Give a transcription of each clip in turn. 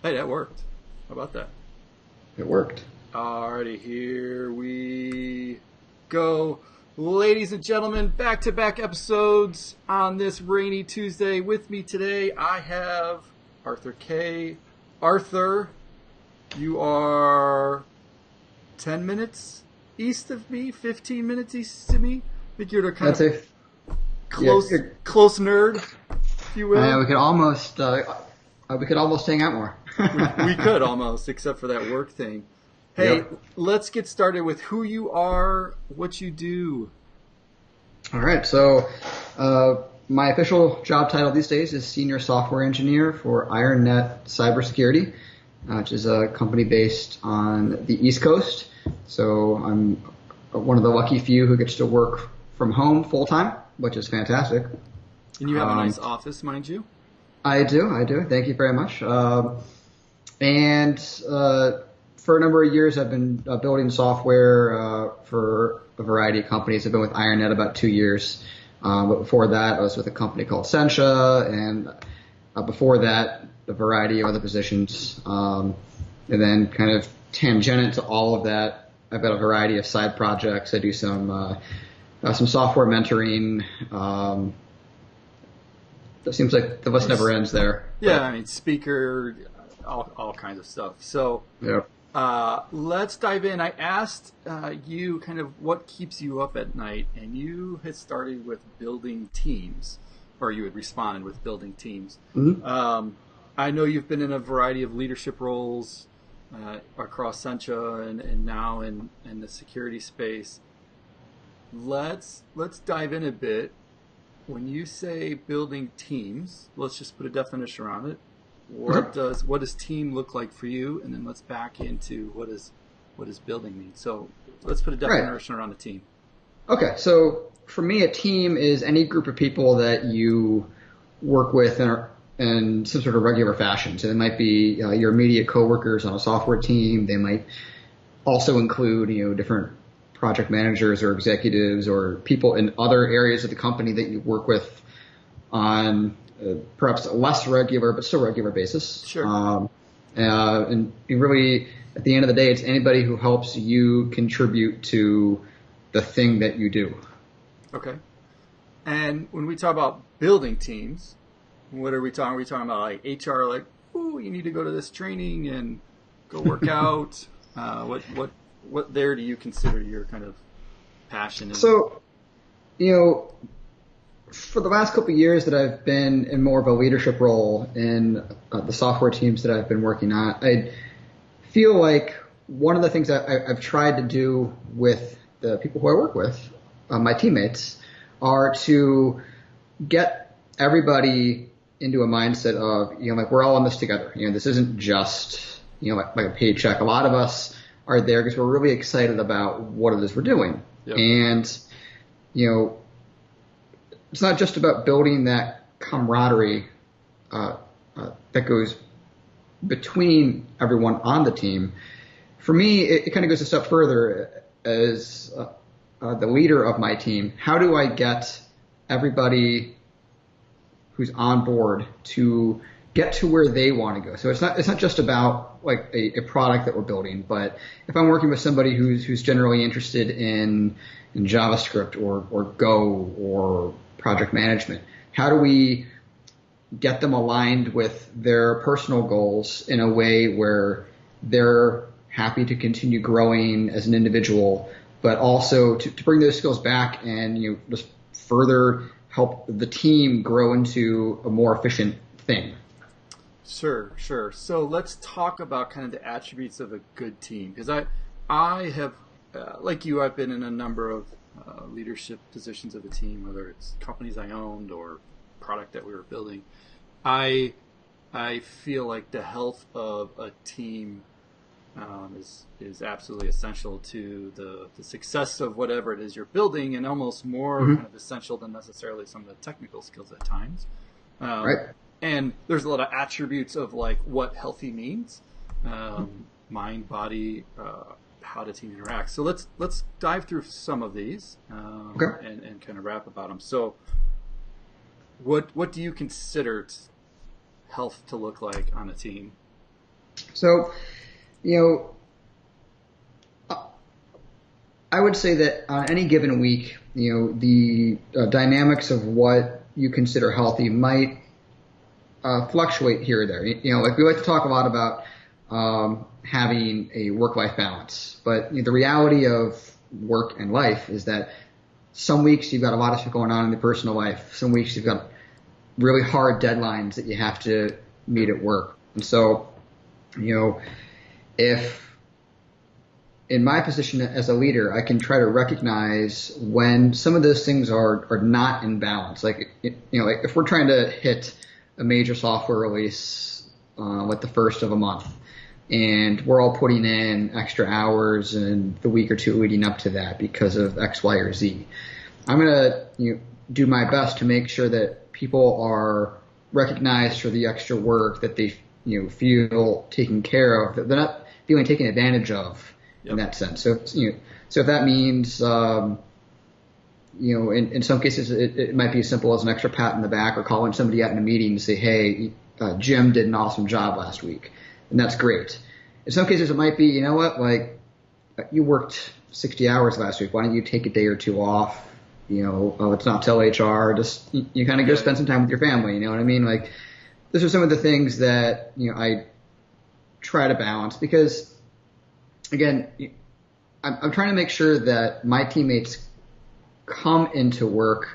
Hey, that worked. How about that? It worked. Alrighty, here we go. Ladies and gentlemen, back to back episodes on this rainy Tuesday. With me today, I have Arthur K. Arthur, you are 10 minutes east of me, 15 minutes east of me. I think you're the kind That's of a yeah. close nerd, if you will. We could almost hang out more. We could almost, except for that work thing. Hey, Yep. let's get started with who you are, what you do. All right. So, my official job title these days is Senior Software Engineer for IronNet Cybersecurity, which is a company based on the East Coast. So I'm one of the lucky few who gets to work from home full time, which is fantastic. And you have a Um, nice office, mind you. I do. I do. Thank you very much. And for a number of years, I've been building software for a variety of companies. I've been with IronNet about 2 years. But before that, I was with a company called Sencha, and before that, a variety of other positions. And then kind of tangent to all of that, I've got a variety of side projects. I do some software mentoring. It seems like the list never ends there. Yeah, I mean, speaker, all kinds of stuff. So Yeah. let's dive in. I asked you kind of what keeps you up at night, and you had started with building teams, or you had responded with building teams. Mhm. I know you've been in a variety of leadership roles across Sencha and now in the security space. Let's dive in a bit. When you say building teams, let's just put a definition around it. What does team look like for you? And then let's back into what does building mean. So let's put a Right. definition around a team. Okay. So for me, a team is any group of people that you work with in some sort of regular fashion. So they might be your immediate coworkers on a software team. They might also include, different project managers or executives or people in other areas of the company that you work with on perhaps a less regular but still regular basis. Sure. And you really, at the end of the day, it's anybody who helps you contribute to the thing that you do. Okay. And when we talk about building teams, what are we talking? Are we talking about like HR, like, oh, you need to go to this training and go work out? What there do you consider your kind of passion? So, you know, for the last couple of years that I've been in more of a leadership role in the software teams that I've been working on, I feel like one of the things that I've tried to do with the people who I work with, my teammates, are to get everybody into a mindset of, like we're all in this together. This isn't just, like a paycheck. A lot of us are there because we're really excited about what it is we're doing. Yep. And, it's not just about building that camaraderie that goes between everyone on the team. For me, it kind of goes a step further as the leader of my team. How do I get everybody who's on board to get to where they want to go? So it's not just about like a product that we're building, but if I'm working with somebody who's generally interested in JavaScript or Go or project management, how do we get them aligned with their personal goals in a way where they're happy to continue growing as an individual, but also to bring those skills back and just further help the team grow into a more efficient thing. Sure, sure. So let's talk about kind of the attributes of a good team, because I have, like you, I've been in a number of leadership positions of the team, whether it's companies I owned or product that we were building. I feel like the health of a team is absolutely essential to the success of whatever it is you're building, and almost more kind of essential than necessarily some of the technical skills at times. Right. And there's a lot of attributes of like what healthy means, mind, body, how the team interacts. So let's dive through some of these Okay. and kind of rap about them. So what do you consider health to look like on a team? So, you know, I would say that on any given week, the dynamics of what you consider healthy might fluctuate here or there. Like we like to talk a lot about having a work-life balance, but the reality of work and life is that some weeks you've got a lot of stuff going on in your personal life. Some weeks you've got really hard deadlines that you have to meet at work. And so, if in my position as a leader, I can try to recognize when some of those things are not in balance. Like, like if we're trying to hit a major software release, like the first of a month, and we're all putting in extra hours in the week or two leading up to that because of X, Y, or Z. I'm going to do my best to make sure that people are recognized for the extra work, that they feel taken care of, that they're not feeling taken advantage of in that sense. So so if that means in some cases it might be as simple as an extra pat in the back or calling somebody out in a meeting to say, hey, Jim did an awesome job last week. And that's great. In some cases, it might be, like you worked 60 hours last week. Why don't you take a day or two off? Let's not tell HR. Just you kind of go spend some time with your family. You know what I mean? Like, those are some of the things that I try to balance because, again, I'm trying to make sure that my teammates come into work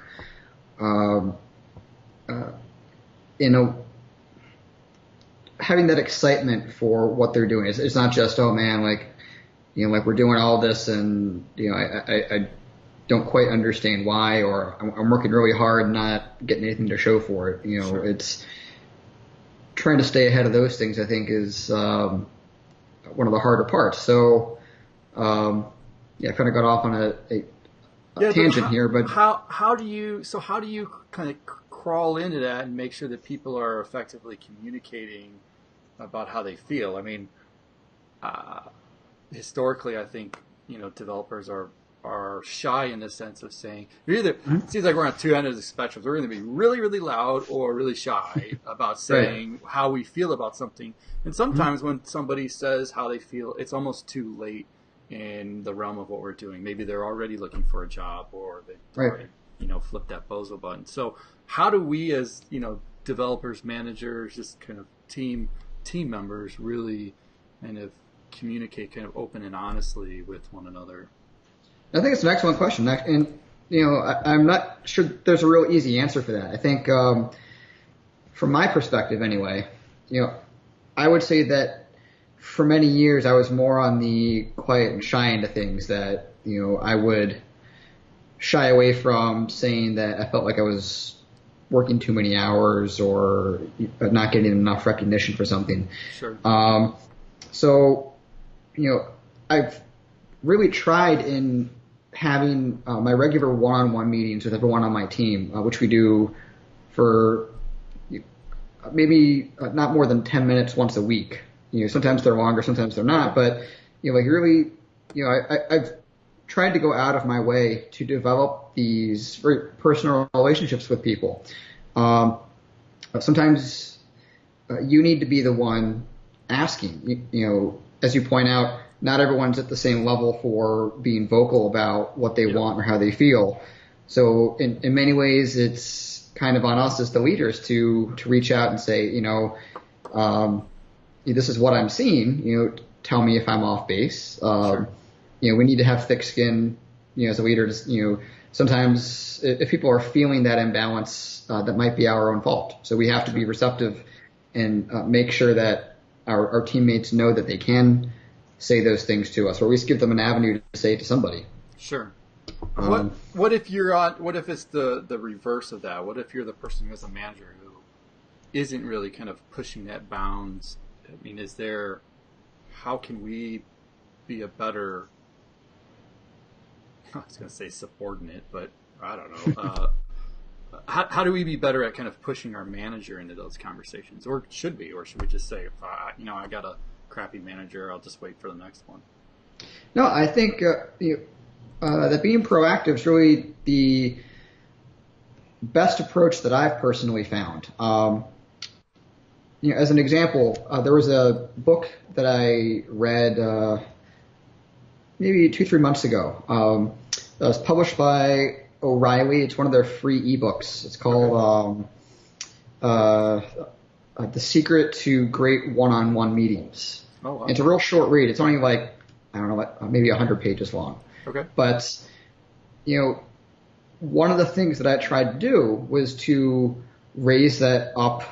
having that excitement for what they're doing. It's not just, oh man, like we're doing all this and, I don't quite understand why, or I'm working really hard and not getting anything to show for it. Sure. It's trying to stay ahead of those things, I think, is, one of the harder parts. So, I kind of got off on a tangent here, but how do you kind of crawl into that and make sure that people are effectively communicating about how they feel? I mean, historically, I think developers are shy in the sense of saying it seems like we're on two ends of the spectrum. We're going to be really, really loud or really shy about saying how we feel about something. And sometimes when somebody says how they feel, it's almost too late in the realm of what we're doing. Maybe they're already looking for a job or they already flipped that bozo button. So how do we as developers, managers, just kind of team members really kind of communicate kind of open and honestly with one another? I think it's an excellent question, and I'm not sure there's a real easy answer for that. I think from my perspective anyway, I would say that for many years I was more on the quiet and shy end of things, that I would shy away from saying that I felt like I was working too many hours or not getting enough recognition for something. Sure. So, I've really tried in having my regular one-on-one meetings with everyone on my team, which we do for maybe not more than 10 minutes once a week. Sometimes they're longer, sometimes they're not, but really, I've tried to go out of my way to develop these very personal relationships with people. Sometimes you need to be the one asking. As you point out, not everyone's at the same level for being vocal about what they want or how they feel. So in many ways, it's kind of on us as the leaders to reach out and say, this is what I'm seeing. Tell me if I'm off base. Sure. We need to have thick skin, as a leader. Sometimes if people are feeling that imbalance, that might be our own fault. So we have to be receptive and make sure that our teammates know that they can say those things to us, or at least give them an avenue to say it to somebody. Sure. What if it's the reverse of that? What if you're the person who's a manager who isn't really kind of pushing that bounds? I mean, how can we be a better, I was going to say subordinate, but I don't know. How do we be better at kind of pushing our manager into those conversations? Or should we just say, I got a crappy manager, I'll just wait for the next one? No, I think that being proactive is really the best approach that I've personally found. as an example, there was a book that I read maybe 2-3 months ago. That was published by O'Reilly. It's one of their free ebooks. It's called The Secret to Great One-on-One Meetings. Oh, wow. It's a real short read. It's only like, I don't know, maybe 100 pages long. Okay. But, one of the things that I tried to do was to raise that up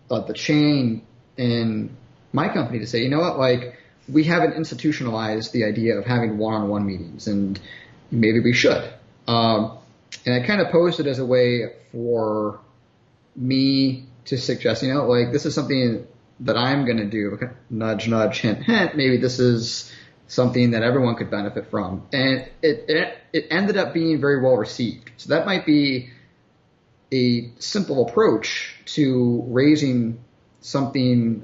the chain in my company to say, you know what, like, we haven't institutionalized the idea of having one-on-one meetings, and maybe we should. And I kind of posed it as a way for me to suggest, like, this is something that I'm going to do, nudge, nudge, hint, hint, maybe this is something that everyone could benefit from. And it ended up being very well received. So that might be a simple approach to raising something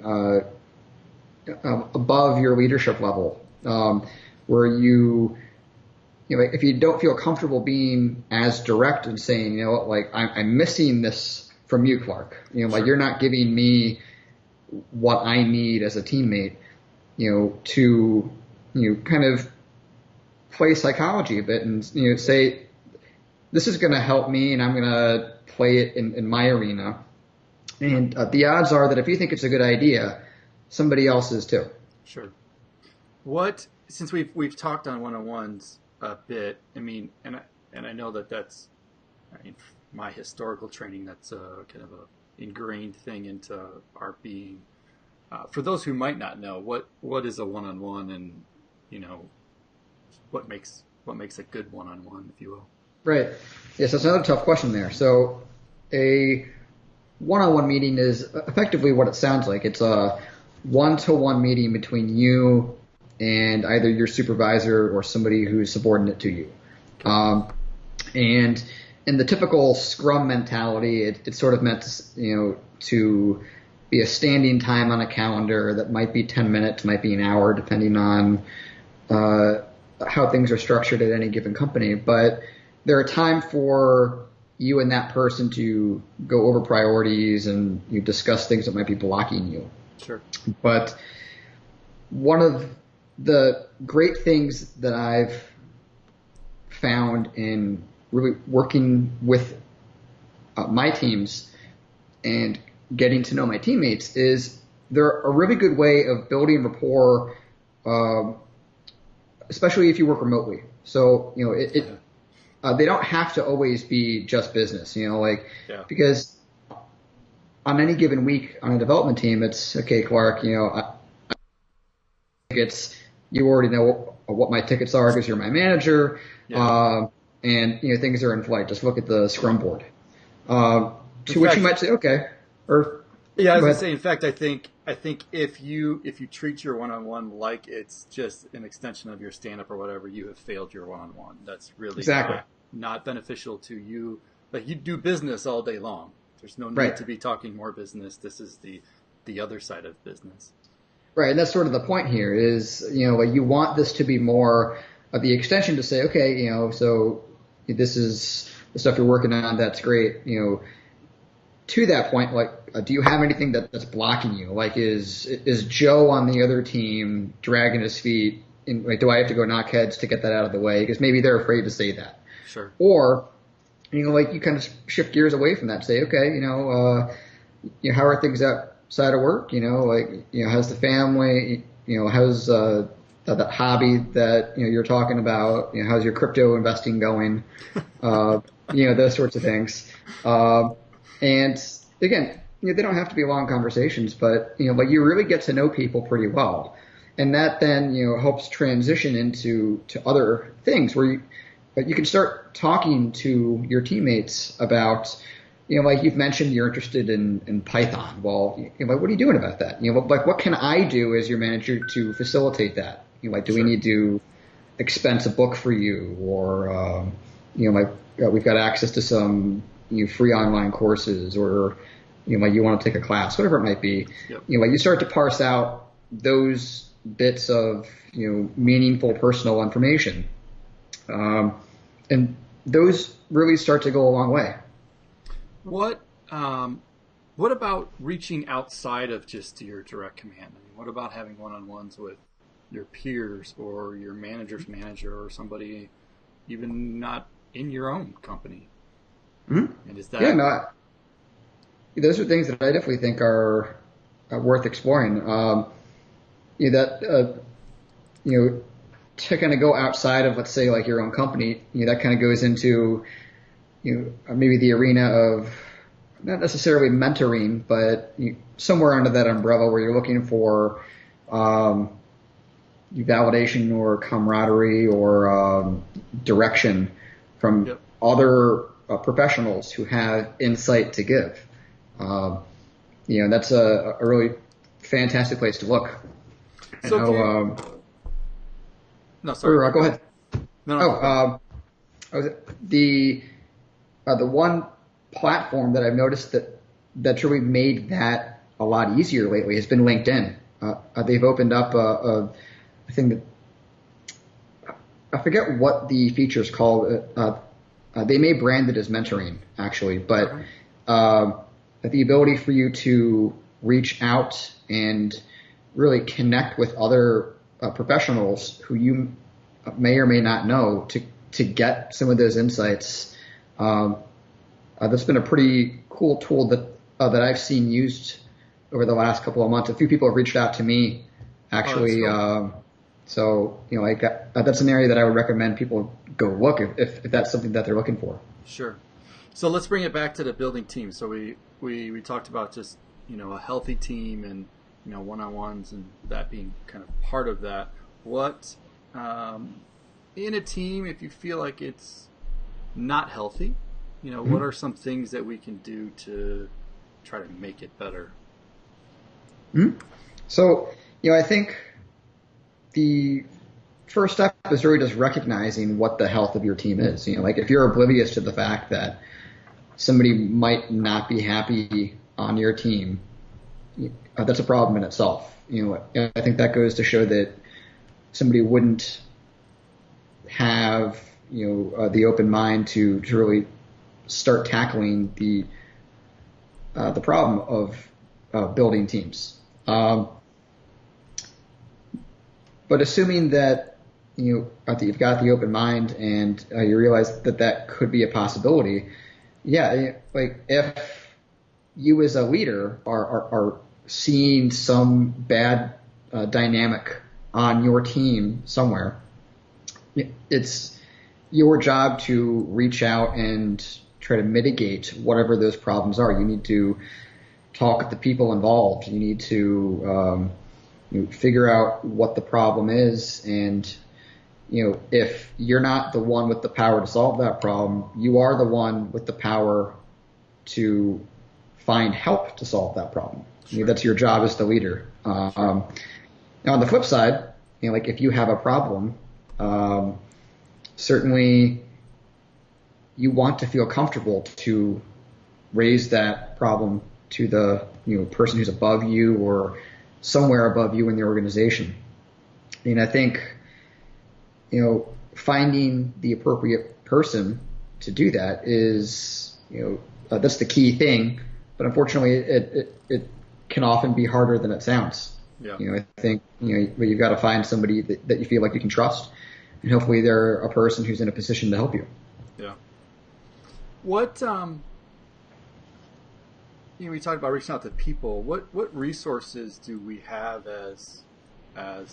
above your leadership level, where if you don't feel comfortable being as direct and saying, like, I'm missing this from you, Clark, like, you're not giving me what I need as a teammate, to kind of play psychology a bit and say, this is going to help me, and I'm going to play it in my arena. And the odds are that if you think it's a good idea, somebody else is too. Sure. Since we've talked on one-on-ones a bit, and I know that's, my historical training, that's a kind of a ingrained thing into our being. For those who might not know, what is a one-on-one, and what makes a good one-on-one, if you will. Right. Yes, that's another tough question there. So a one-on-one meeting is effectively what it sounds like. It's a one-to-one meeting between you and either your supervisor or somebody who's subordinate to you. And in the typical Scrum mentality, it's sort of meant to be a standing time on a calendar that might be 10 minutes, might be an hour, depending on how things are structured at any given company. But there are times for you and that person to go over priorities and you discuss things that might be blocking you. Sure. But one of the great things that I've found in really working with my teams and getting to know my teammates is they're a really good way of building rapport, especially if you work remotely. So, they don't have to always be just business, because on any given week on a development team, it's, okay, Clark, it's, you already know what my tickets are because you're my manager. Yeah. And, things are in flight. Just look at the Scrum board. To which you might say, okay. Or, yeah, I was going to say, in fact, I think if you treat your one-on-one like it's just an extension of your stand-up or whatever, you have failed your one-on-one. That's really exactly not beneficial to you. Like, you do business all day long. There's no need to be talking more business. This is the other side of business. Right, and that's sort of the point here is, like, you want this to be more of the extension to say, okay, so this is the stuff you're working on, that's great, to that point, like, do you have anything that's blocking you? Like, is Joe on the other team dragging his feet? Like, do I have to go knock heads to get that out of the way? Because maybe they're afraid to say that. Sure. Or, like, you kind of shift gears away from that. Say, okay, how are things outside of work? How's the family? How's that hobby that you're talking about? How's your crypto investing going? Those sorts of things. And again, they don't have to be long conversations, but like, you really get to know people pretty well, and that then helps transition into other things where you can start talking to your teammates about, like, you've mentioned you're interested in Python. Well, like, what are you doing about that? Like, what can I do as your manager to facilitate that? Like, do we need to expense a book for you, or we've got access to some free online courses, or like, you want to take a class, whatever it might be. Yep. Like, you start to parse out those bits of meaningful personal information, and those really start to go a long way. What What about reaching outside of just your direct command? I mean, what about having one-on-ones with your peers or your manager's manager or somebody even not in your own company? Mm-hmm. And is that... Yeah, no, those are things that I definitely think are worth exploring. To kind of go outside of, let's say, like your own company, that kind of goes into, maybe the arena of not necessarily mentoring, but somewhere under that umbrella where you're looking for validation or camaraderie or direction from Yep. other professionals who have insight to give. That's a really fantastic place to look. So no, sorry. Go ahead. No. The one platform that I've noticed that's really made that a lot easier lately has been LinkedIn. They've opened up a thing that I forget what the feature is called. They may brand it as mentoring, actually, but the ability for you to reach out and really connect with other professionals who you may or may not know to get some of those insights. That's been a pretty cool tool that I've seen used over the last couple of months. A few people have reached out to me, actually. Oh, so that's an area that I would recommend people go look if that's something that they're looking for. Sure. So let's bring it back to the building team. So we talked about just a healthy team and one-on-ones and that being kind of part of that. What in a team, if you feel like it's not healthy, what are some things that we can do to try to make it better? Mm-hmm. So I think the first step is really just recognizing what the health of your team is. Like if you're oblivious to the fact that somebody might not be happy on your team, that's a problem in itself. I think that goes to show that somebody wouldn't have the open mind to really start tackling the problem of building teams. But assuming that that you've got the open mind and you realize that could be a possibility, like if you as a leader are seeing some bad dynamic on your team somewhere, it's your job to reach out and try to mitigate whatever those problems are. You need to talk with the people involved. You need to figure out what the problem is, and if you're not the one with the power to solve that problem, you are the one with the power to find help to solve that problem. Sure. That's your job as the leader. Now on the flip side, like if you have a problem, certainly you want to feel comfortable to raise that problem to the person who's above you or somewhere above you in the organization. And I think finding the appropriate person to do that is that's the key thing. But unfortunately, it can often be harder than it sounds. Yeah. I think you've got to find somebody that you feel like you can trust, and hopefully they're a person who's in a position to help you. Yeah. What we talked about reaching out to people. What resources do we have as I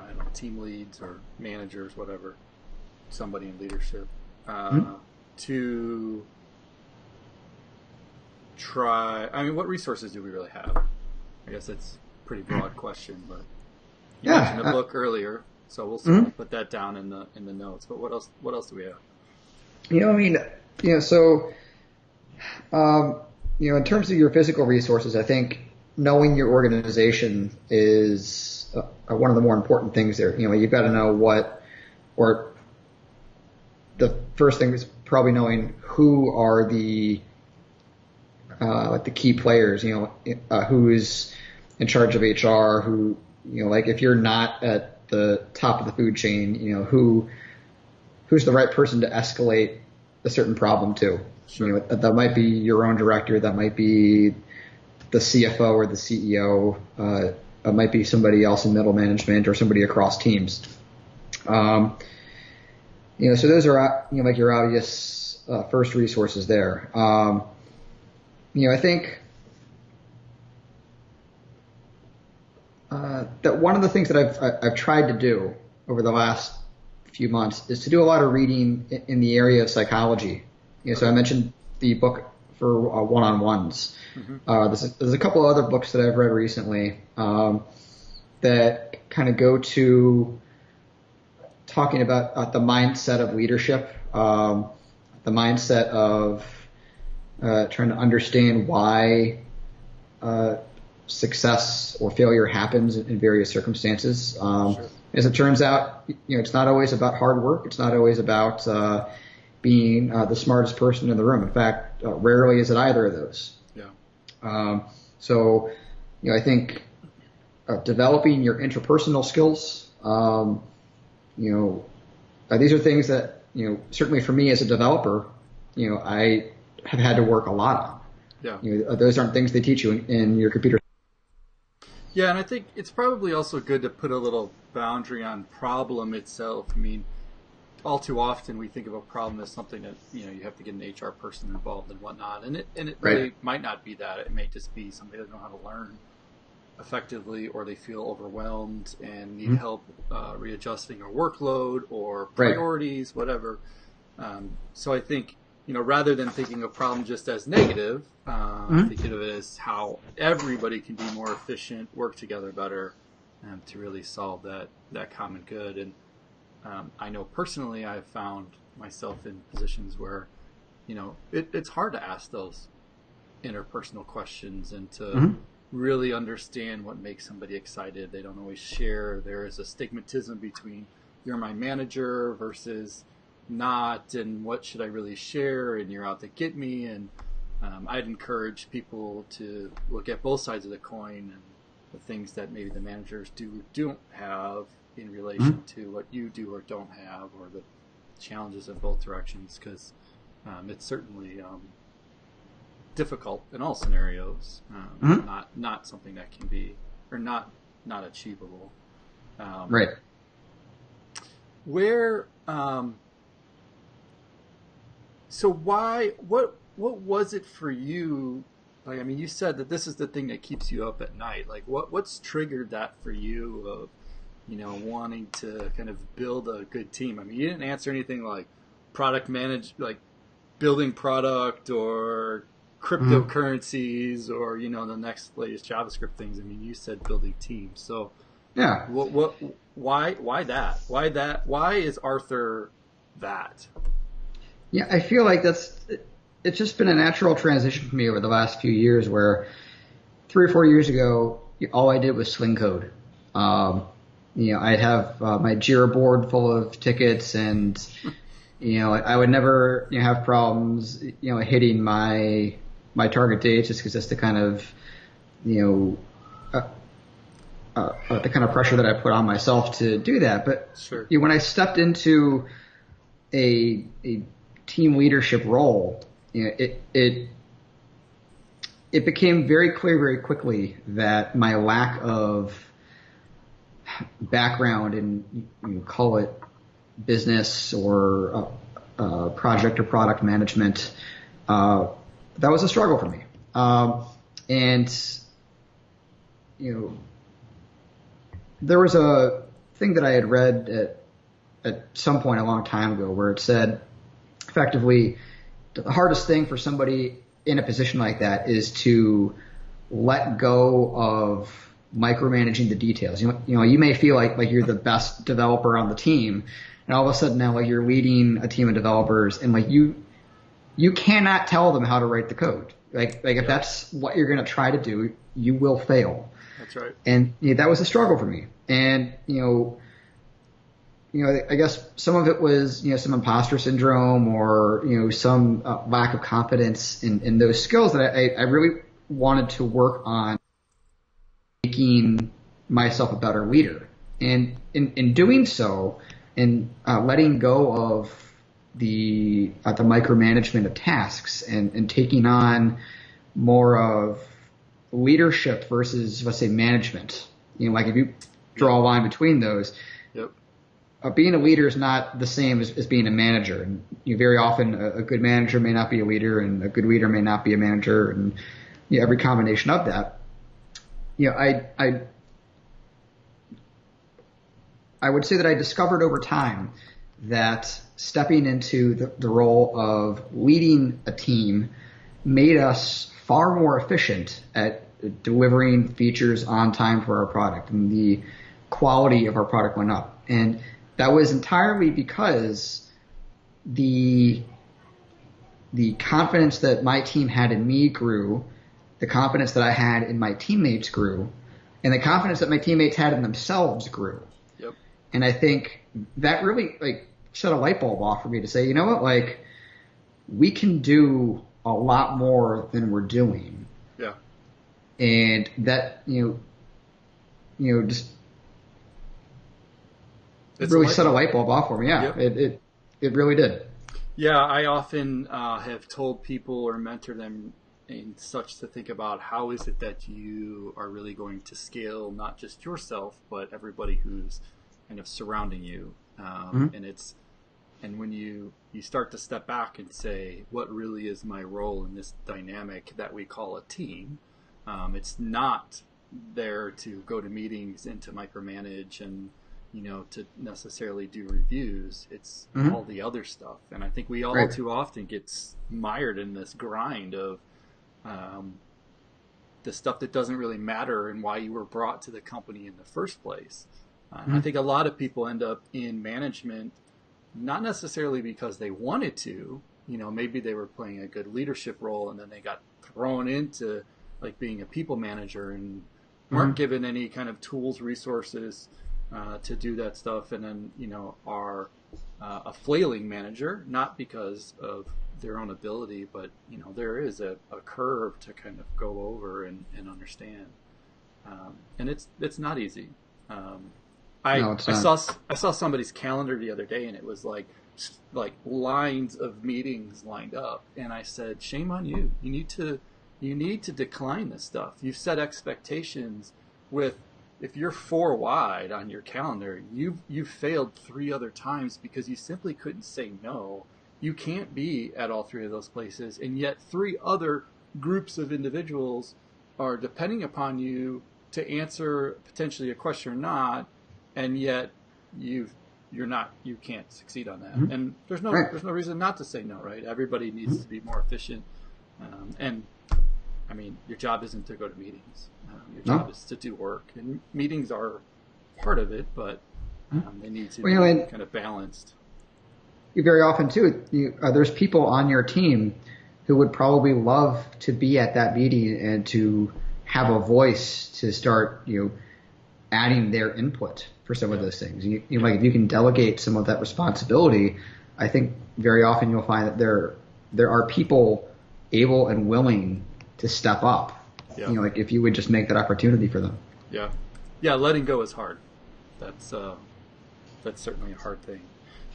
don't know, team leads or managers, whatever, somebody in leadership, to try? I mean, what resources do we really have? I guess it's a pretty broad question, but you mentioned a book earlier, so we'll sort of put that down in the notes. But what else do we have? So in terms of your physical resources, I think knowing your organization is one of the more important things there. You've got to know or the first thing is probably knowing who are the like the key players, who is in charge of HR, who, like if you're not at the top of the food chain, who's the right person to escalate a certain problem to. Sure. That might be your own director, that might be the CFO or the CEO. It might be somebody else in middle management or somebody across teams. So those are, like your obvious first resources there. I think that one of the things that I've tried to do over the last few months is to do a lot of reading in the area of psychology. So I mentioned the book for one-on-ones. There's a couple of other books that I've read recently that kind of go to talking about the mindset of leadership, the mindset of trying to understand why success or failure happens in various circumstances. Sure. As it turns out, it's not always about hard work. It's not always about being the smartest person in the room. In fact, rarely is it either of those. Yeah. So I think developing your interpersonal skills, these are things that, certainly for me as a developer, I have had to work a lot on. Yeah. Those aren't things they teach you in your computer. Yeah, and I think it's probably also good to put a little boundary on problem itself. I mean, all too often we think of a problem as something that, you have to get an HR person involved and whatnot. And it really might not be that. It may just be somebody that doesn't know how to learn effectively, or they feel overwhelmed and need help readjusting a workload or priorities, whatever. So I think, rather than thinking of problem just as negative, thinking of it as how everybody can be more efficient, work together better, to really solve that common good. And I know personally I've found myself in positions where, it's hard to ask those interpersonal questions and to really understand what makes somebody excited. They don't always share. There is a stigmatism between you're my manager versus not, and what should I really share, and you're out to get me. And I'd encourage people to look at both sides of the coin and the things that maybe the managers don't have in relation to what you do or don't have, or the challenges in both directions, because it's certainly difficult in all scenarios, not something that can be, or not achievable. Right. Where so what was it for you? Like, I mean, you said that this is the thing that keeps you up at night. Like, what's triggered that for you of, wanting to kind of build a good team? I mean, you didn't answer anything like like building product or cryptocurrencies or, the next latest JavaScript things. I mean, you said building teams. So yeah, why that? Why is Arthur that? Yeah, I feel like it's just been a natural transition for me over the last few years, where 3 or 4 years ago, all I did was swing code. I'd have my Jira board full of tickets, and I would never have problems hitting my target dates, just because that's the kind of the kind of pressure that I put on myself to do that. But sure. When I stepped into a team leadership role, it became very clear very quickly that my lack of background in, call it business or project or product management, that was a struggle for me. And there was a thing that I had read at some point a long time ago where it said, effectively, the hardest thing for somebody in a position like that is to let go of micromanaging the details. You may feel like you're the best developer on the team, and all of a sudden now you're leading a team of developers, and you cannot tell them how to write the code. If that's what you're going to try to do, you will fail. That's right. And that was a struggle for me. And I guess some of it was, some imposter syndrome or, some lack of confidence in those skills that I really wanted to work on making myself a better leader. And in doing so, and letting go of the micromanagement of tasks and taking on more of leadership versus, let's say, management. Like if you draw a line between those, Yep. Being a leader is not the same as being a manager. And very often a good manager may not be a leader, and a good leader may not be a manager, and every combination of that. I would say that I discovered over time that stepping into the role of leading a team made us far more efficient at delivering features on time for our product, and the quality of our product went up. And that was entirely because the confidence that my team had in me grew, the confidence that I had in my teammates grew, and the confidence that my teammates had in themselves grew. Yep. And I think that really set a light bulb off for me to say, you know what, we can do a lot more than we're doing. Yeah. And that, just really set a light bulb off for me. Yeah, yep. It really did. Yeah, I often have told people or mentor them in such to think about how is it that you are really going to scale not just yourself, but everybody who's kind of surrounding you. And when you start to step back and say, what really is my role in this dynamic that we call a team? It's not there to go to meetings and to micromanage and to necessarily do reviews. It's all the other stuff. And I think we all too often get mired in this grind of the stuff that doesn't really matter and why you were brought to the company in the first place. I think a lot of people end up in management not necessarily because they wanted to. Maybe they were playing a good leadership role and then they got thrown into being a people manager and weren't given any kind of tools, resources to do that stuff, and then are a flailing manager, not because of their own ability, but there is a curve to kind of go over and understand, and it's not easy. I saw somebody's calendar the other day, and it was like lines of meetings lined up, and I said, shame on you. You need to decline this stuff. You've set expectations with, if you're 4 wide on your calendar, you've failed 3 other times because you simply couldn't say no. You can't be at all 3 of those places, and yet 3 other groups of individuals are depending upon you to answer potentially a question or not, and yet you can't succeed on that. And there's no reason not to say no, right? Everybody needs to be more efficient, and I mean, your job isn't to go to meetings. Your job is to do work, and meetings are part of it, but they need to be kind of balanced. Very often, too, there's people on your team who would probably love to be at that meeting and to have a voice to start, adding their input for some of those things. If you can delegate some of that responsibility, I think very often you'll find that there are people able and willing to step up. Yeah. If you would just make that opportunity for them. Yeah. Yeah. Letting go is hard. That's certainly a hard thing.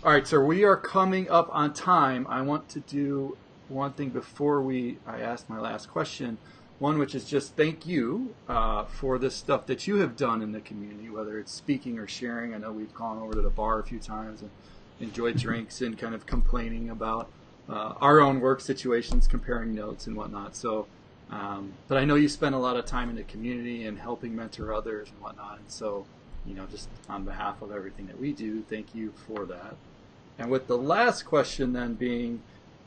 All right. So we are coming up on time. I want to do one thing before I ask my last question. One, which is just thank you for the stuff that you have done in the community, whether it's speaking or sharing. I know we've gone over to the bar a few times and enjoyed drinks and kind of complaining about our own work situations, comparing notes and whatnot. So, but I know you spend a lot of time in the community and helping mentor others and whatnot. And so, just on behalf of everything that we do, thank you for that. And with the last question then being,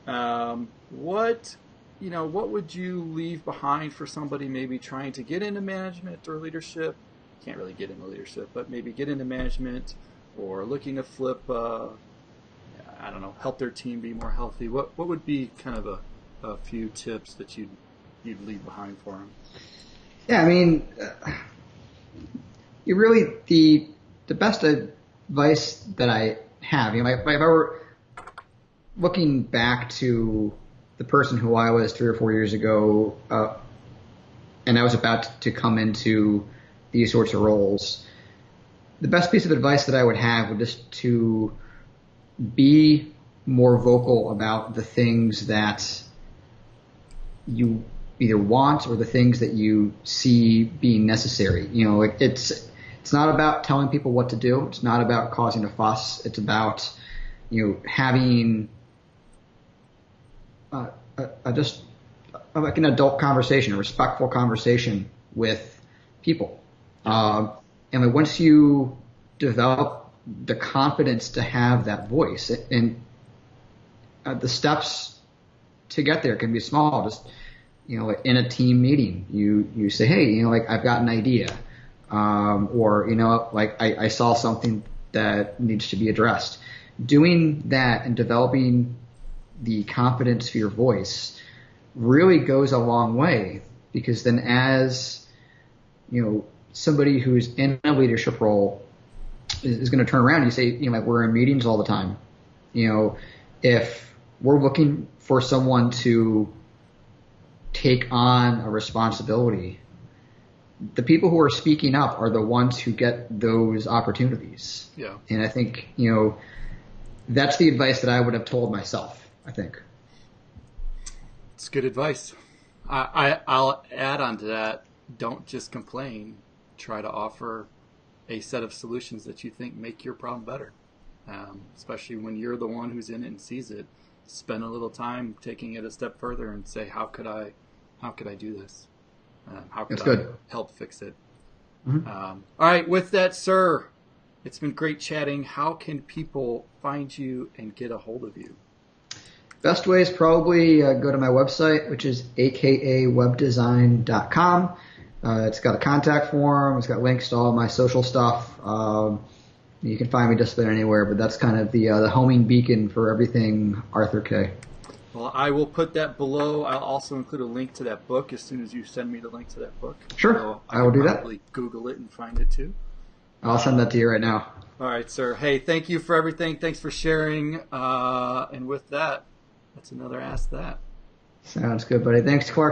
what would you leave behind for somebody maybe trying to get into management or leadership? Can't really get into leadership, but maybe get into management or looking to flip, help their team be more healthy. What would be kind of a few tips that you'd leave behind for them? Yeah, I mean, you really, the best advice that I have, if I were looking back to the person who I was 3 or 4 years ago, and I was about to come into these sorts of roles, the best piece of advice that I would have would just to be more vocal about the things that you either want or the things that you see being necessary. It's not about telling people what to do. It's not about causing a fuss. It's about, having just like an adult conversation, a respectful conversation with people. And once you develop the confidence to have that voice, and the steps to get there can be small. Just, like in a team meeting, you say, hey, I've got an idea. Or, I saw something that needs to be addressed. Doing that and developing the confidence for your voice really goes a long way, because then as, somebody who's in a leadership role is going to turn around and you say, we're in meetings all the time. If we're looking for someone to take on a responsibility, the people who are speaking up are the ones who get those opportunities. Yeah. And I think, that's the advice that I would have told myself, I think. It's good advice. I'll add on to that. Don't just complain. Try to offer a set of solutions that you think make your problem better. Especially when you're the one who's in it and sees it. Spend a little time taking it a step further and say, how could I do this? How could I help fix it? Mm-hmm. All right. With that, sir, it's been great chatting. How can people find you and get a hold of you? Best way is probably go to my website, which is akawebdesign.com. It's got a contact form. It's got links to all my social stuff. You can find me just about anywhere, but that's kind of the homing beacon for everything Arthur K. Well, I will put that below. I'll also include a link to that book as soon as you send me the link to that book. Sure, so I will do that. Probably Google it and find it too. I'll send that to you right now. All right, sir. Hey, thank you for everything. Thanks for sharing. And with that, that's another Ask That. Sounds good, buddy. Thanks, Clark.